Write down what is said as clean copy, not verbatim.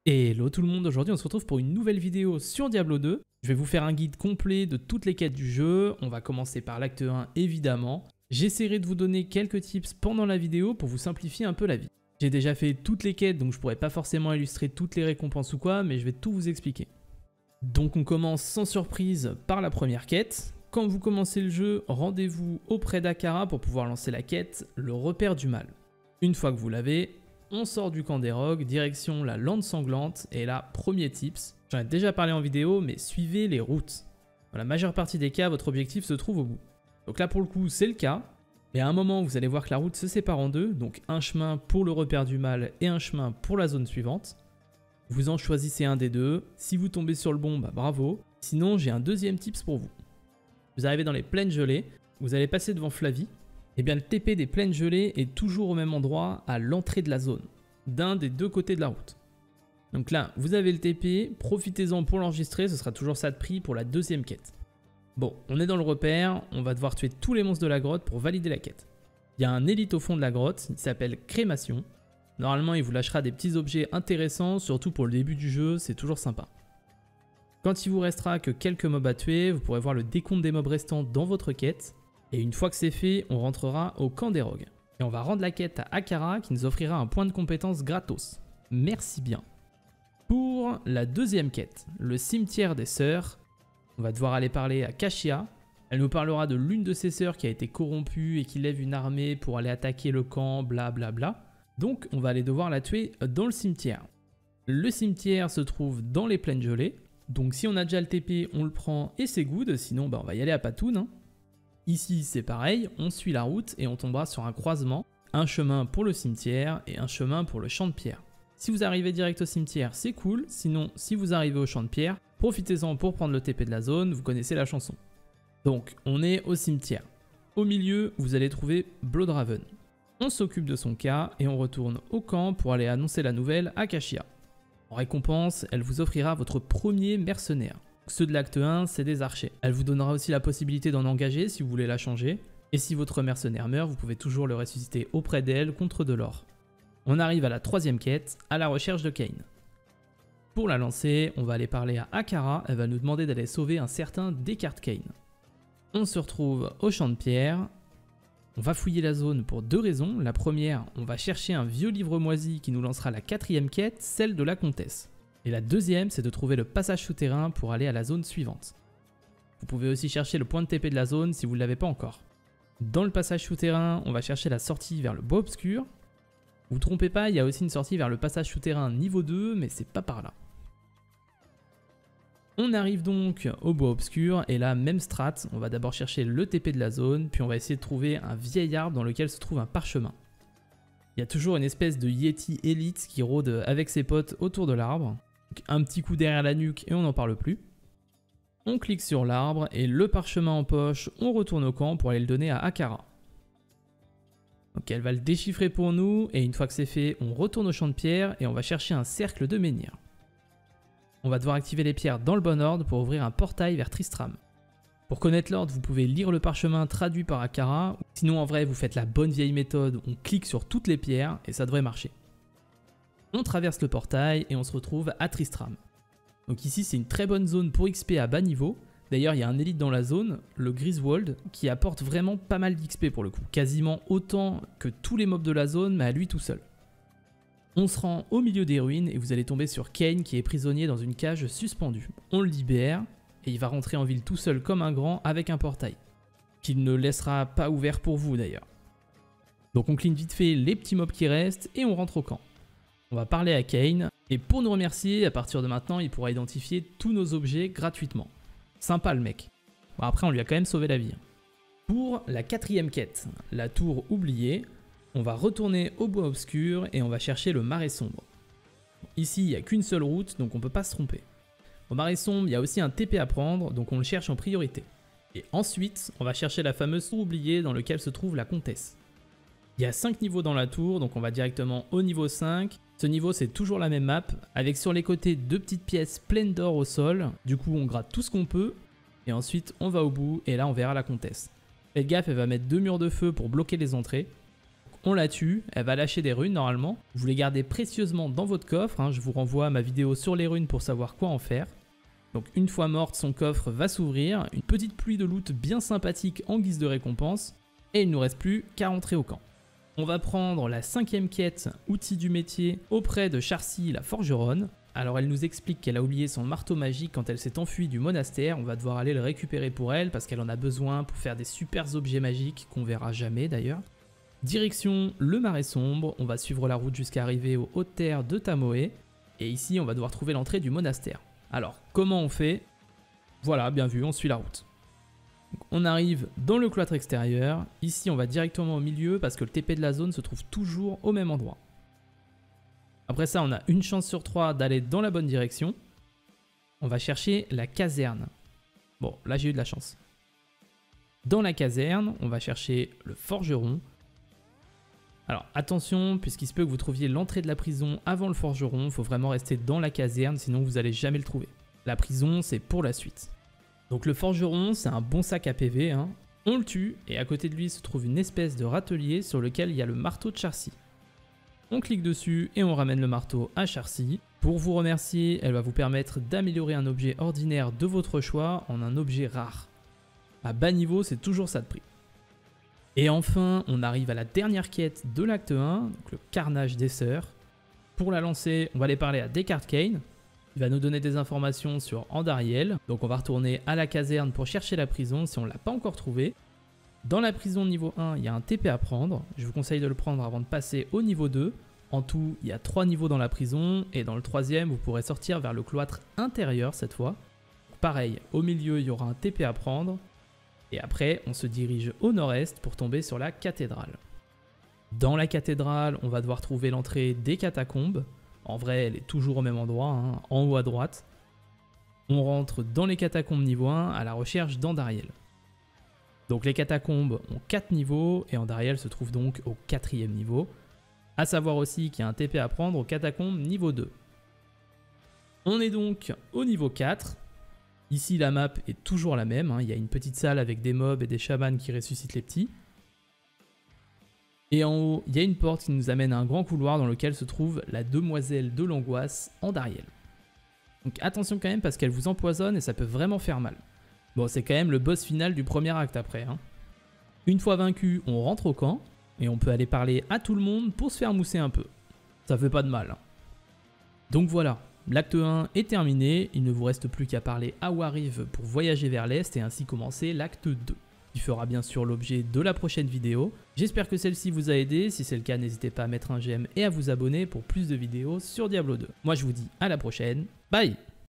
Hello tout le monde, aujourd'hui on se retrouve pour une nouvelle vidéo sur Diablo 2. Je vais vous faire un guide complet de toutes les quêtes du jeu. On va commencer par l'acte 1 évidemment. J'essaierai de vous donner quelques tips pendant la vidéo pour vous simplifier un peu la vie. J'ai déjà fait toutes les quêtes donc je pourrais pas forcément illustrer toutes les récompenses ou quoi, mais je vais tout vous expliquer. Donc on commence sans surprise par la première quête. Quand vous commencez le jeu, rendez-vous auprès d'Akara pour pouvoir lancer la quête, le repère du mal. Une fois que vous l'avez, on sort du camp des rogues, direction la lande sanglante, et là, premier tips, j'en ai déjà parlé en vidéo, mais suivez les routes. Dans la majeure partie des cas, votre objectif se trouve au bout. Donc là pour le coup, c'est le cas, mais à un moment, vous allez voir que la route se sépare en deux, donc un chemin pour le repère du mal et un chemin pour la zone suivante. Vous en choisissez un des deux, si vous tombez sur le bon, bah bravo, sinon j'ai un deuxième tips pour vous. Vous arrivez dans les plaines gelées, vous allez passer devant Flavie. Et bien le TP des plaines gelées est toujours au même endroit à l'entrée de la zone, d'un des deux côtés de la route. Donc là, vous avez le TP, profitez-en pour l'enregistrer, ce sera toujours ça de prix pour la deuxième quête. Bon, on est dans le repère, on va devoir tuer tous les monstres de la grotte pour valider la quête. Il y a un élite au fond de la grotte, il s'appelle Crémation. Normalement, il vous lâchera des petits objets intéressants, surtout pour le début du jeu, c'est toujours sympa. Quand il vous restera que quelques mobs à tuer, vous pourrez voir le décompte des mobs restants dans votre quête. Et une fois que c'est fait, on rentrera au camp des rogues. Et on va rendre la quête à Akara qui nous offrira un point de compétence gratos. Merci bien. Pour la deuxième quête, le cimetière des sœurs, on va devoir aller parler à Kashia. Elle nous parlera de l'une de ses sœurs qui a été corrompue et qui lève une armée pour aller attaquer le camp, blablabla. Donc on va aller devoir la tuer dans le cimetière. Le cimetière se trouve dans les plaines gelées. Donc si on a déjà le TP, on le prend et c'est good, sinon on va y aller à Patoun, hein. Ici c'est pareil, on suit la route et on tombera sur un croisement, un chemin pour le cimetière et un chemin pour le champ de pierre. Si vous arrivez direct au cimetière, c'est cool, sinon si vous arrivez au champ de pierre, profitez-en pour prendre le TP de la zone, vous connaissez la chanson. Donc on est au cimetière. Au milieu, vous allez trouver Bloodraven. On s'occupe de son cas et on retourne au camp pour aller annoncer la nouvelle à Kashia. En récompense, elle vous offrira votre premier mercenaire. Ceux de l'acte 1, c'est des archers. Elle vous donnera aussi la possibilité d'en engager si vous voulez la changer. Et si votre mercenaire meurt, vous pouvez toujours le ressusciter auprès d'elle contre de l'or. On arrive à la troisième quête, à la recherche de Kain. Pour la lancer, on va aller parler à Akara, elle va nous demander d'aller sauver un certain Descartes Kain. On se retrouve au champ de pierre. On va fouiller la zone pour deux raisons. La première, on va chercher un vieux livre moisi qui nous lancera la quatrième quête, celle de la comtesse. Et la deuxième, c'est de trouver le passage souterrain pour aller à la zone suivante. Vous pouvez aussi chercher le point de TP de la zone si vous ne l'avez pas encore. Dans le passage souterrain, on va chercher la sortie vers le bois obscur. Vous trompez pas, il y a aussi une sortie vers le passage souterrain niveau 2, mais c'est pas par là. On arrive donc au bois obscur, et là, même strat, on va d'abord chercher le TP de la zone, puis on va essayer de trouver un vieil arbre dans lequel se trouve un parchemin. Il y a toujours une espèce de Yeti élite qui rôde avec ses potes autour de l'arbre. Un petit coup derrière la nuque et on n'en parle plus. On clique sur l'arbre et le parchemin en poche, on retourne au camp pour aller le donner à Akara. Donc elle va le déchiffrer pour nous et une fois que c'est fait, on retourne au champ de pierre et on va chercher un cercle de menhir. On va devoir activer les pierres dans le bon ordre pour ouvrir un portail vers Tristram. Pour connaître l'ordre, vous pouvez lire le parchemin traduit par Akara, sinon en vrai vous faites la bonne vieille méthode, on clique sur toutes les pierres et ça devrait marcher. On traverse le portail et on se retrouve à Tristram. Donc ici c'est une très bonne zone pour XP à bas niveau. D'ailleurs il y a un élite dans la zone, le Griswold, qui apporte vraiment pas mal d'XP pour le coup. Quasiment autant que tous les mobs de la zone mais à lui tout seul. On se rend au milieu des ruines et vous allez tomber sur Kain qui est prisonnier dans une cage suspendue. On le libère et il va rentrer en ville tout seul comme un grand avec un portail. Qu'il ne laissera pas ouvert pour vous d'ailleurs. Donc on clean vite fait les petits mobs qui restent et on rentre au camp. On va parler à Kain, et pour nous remercier, à partir de maintenant, il pourra identifier tous nos objets gratuitement. Sympa le mec. Bon, après, on lui a quand même sauvé la vie. Pour la quatrième quête, la tour oubliée, on va retourner au bois obscur et on va chercher le marais sombre. Ici, il n'y a qu'une seule route, donc on ne peut pas se tromper. Au marais sombre, il y a aussi un TP à prendre, donc on le cherche en priorité. Et ensuite, on va chercher la fameuse tour oubliée dans laquelle se trouve la comtesse. Il y a 5 niveaux dans la tour, donc on va directement au niveau 5. Ce niveau c'est toujours la même map, avec sur les côtés 2 petites pièces pleines d'or au sol. Du coup on gratte tout ce qu'on peut, et ensuite on va au bout, et là on verra la comtesse. Faites gaffe, elle va mettre 2 murs de feu pour bloquer les entrées. on la tue, elle va lâcher des runes normalement. Vous les gardez précieusement dans votre coffre, hein. Je vous renvoie à ma vidéo sur les runes pour savoir quoi en faire. Donc une fois morte, son coffre va s'ouvrir, une petite pluie de loot bien sympathique en guise de récompense, et il ne nous reste plus qu'à rentrer au camp. On va prendre la 5e quête, outil du métier, auprès de Charcy, la forgeronne. Alors elle nous explique qu'elle a oublié son marteau magique quand elle s'est enfuie du monastère, on va devoir aller le récupérer pour elle parce qu'elle en a besoin pour faire des super objets magiques qu'on verra jamais d'ailleurs. Direction le Marais Sombre, on va suivre la route jusqu'à arriver aux hautes terres de Tamoé, et ici on va devoir trouver l'entrée du monastère. Alors comment on fait? Voilà, bien vu, on suit la route. Donc, on arrive dans le cloître extérieur, ici on va directement au milieu parce que le TP de la zone se trouve toujours au même endroit. Après ça on a une chance sur 3 d'aller dans la bonne direction. On va chercher la caserne. Bon, là j'ai eu de la chance. Dans la caserne, on va chercher le forgeron. Alors attention, puisqu'il se peut que vous trouviez l'entrée de la prison avant le forgeron, il faut vraiment rester dans la caserne, sinon vous n'allez jamais le trouver. La prison, c'est pour la suite. Donc le forgeron, c'est un bon sac à PV, hein. On le tue, et à côté de lui se trouve une espèce de râtelier sur lequel il y a le marteau de Charcy. On clique dessus et on ramène le marteau à Charcy. Pour vous remercier, elle va vous permettre d'améliorer un objet ordinaire de votre choix en un objet rare. À bas niveau, c'est toujours ça de prix. Et enfin, on arrive à la dernière quête de l'acte 1, donc le carnage des sœurs. Pour la lancer, on va aller parler à Descartes Kane. Il va nous donner des informations sur Andariel. Donc on va retourner à la caserne pour chercher la prison si on ne l'a pas encore trouvée. Dans la prison niveau 1, il y a un TP à prendre. Je vous conseille de le prendre avant de passer au niveau 2. En tout, il y a 3 niveaux dans la prison. Et dans le 3e, vous pourrez sortir vers le cloître intérieur cette fois. Pareil, au milieu, il y aura un TP à prendre. Et après, on se dirige au nord-est pour tomber sur la cathédrale. Dans la cathédrale, on va devoir trouver l'entrée des catacombes. En vrai, elle est toujours au même endroit, hein, en haut à droite. On rentre dans les catacombes niveau 1 à la recherche d'Andariel. Donc les catacombes ont 4 niveaux et Andariel se trouve donc au 4e niveau. A savoir aussi qu'il y a un TP à prendre aux catacombes niveau 2. On est donc au niveau 4. Ici la map est toujours la même, hein. Il y a une petite salle avec des mobs et des chamans qui ressuscitent les petits. Et en haut, il y a une porte qui nous amène à un grand couloir dans lequel se trouve la demoiselle de l'angoisse, Andariel. Donc attention quand même parce qu'elle vous empoisonne et ça peut vraiment faire mal. Bon, c'est quand même le boss final du premier acte après, hein. Une fois vaincu, on rentre au camp et on peut aller parler à tout le monde pour se faire mousser un peu. Ça fait pas de mal, hein. Donc voilà, l'acte 1 est terminé, il ne vous reste plus qu'à parler à Wariv pour voyager vers l'est et ainsi commencer l'acte 2. Qui fera bien sûr l'objet de la prochaine vidéo. J'espère que celle-ci vous a aidé, si c'est le cas n'hésitez pas à mettre un j'aime et à vous abonner pour plus de vidéos sur Diablo 2. Moi je vous dis à la prochaine, bye!